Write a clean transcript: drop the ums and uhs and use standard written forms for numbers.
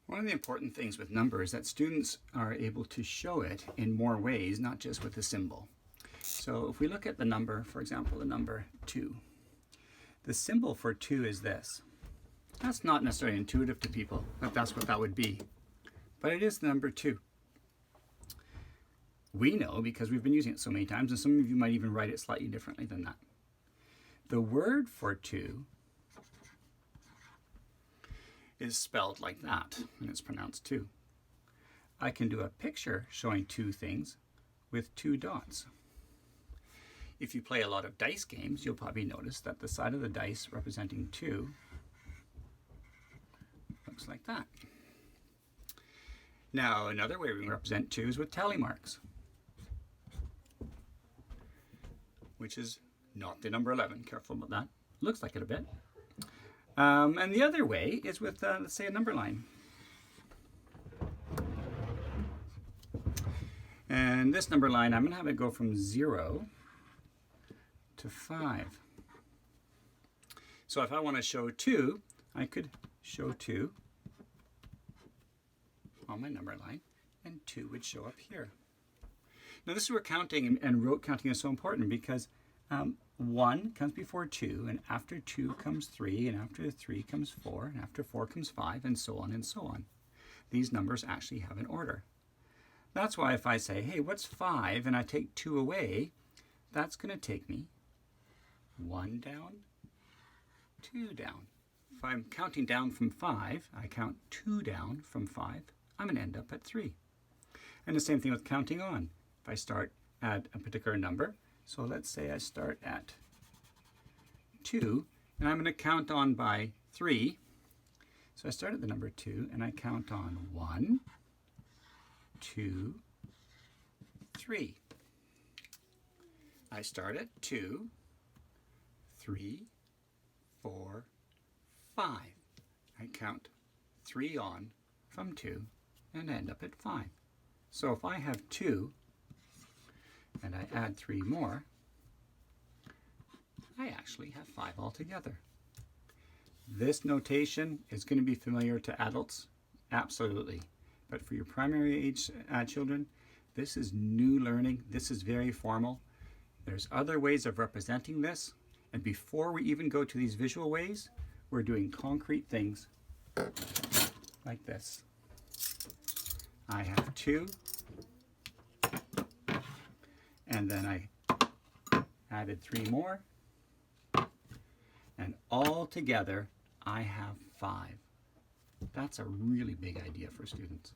One of the important things with number is that students are able to show it in more ways, not just with a symbol. So if we look at the number, for example, the number 2, the symbol for 2 is this. That's not necessarily intuitive to people, that that's what that would be, but it is the number 2. We know because we've been using it so many times, and some of you might even write it slightly differently than that. The word for 2 is spelled like that, and it's pronounced 2. I can do a picture showing 2 things with 2 dots. If you play a lot of dice games, you'll probably notice that the side of the dice representing 2 looks like that. Now, another way we represent 2 is with tally marks, which is not the number 11. Careful about that. Looks like it a bit. And the other way is with, let's say, a number line. And this number line, I'm going to have it go from 0 to 5. So if I want to show 2, I could show 2 on my number line, and 2 would show up here. Now this is where counting and rote counting is so important, because 1 comes before 2, and after 2 comes 3, and after 3 comes 4, and after 4 comes 5, and so on and so on. These numbers actually have an order. That's why if I say, hey, what's 5, and I take 2 away, that's going to take me 1 down, 2 down. If I'm counting down from 5, I count 2 down from 5, I'm going to end up at 3. And the same thing with counting on. If I start at a particular number, so let's say I start at 2, and I'm going to count on by 3. So I start at the number 2, and I count on 1, 2, 3. I start at 2, 3, 4, 5. I count 3 on from 2 and end up at 5. So if I have 2 and I add 3 more, I actually have 5 altogether. This notation is going to be familiar to adults, absolutely. But for your primary age children, this is new learning. This is very formal. There's other ways of representing this. And before we even go to these visual ways, we're doing concrete things like this. I have 2, and then I added 3 more, and all together I have 5. That's a really big idea for students.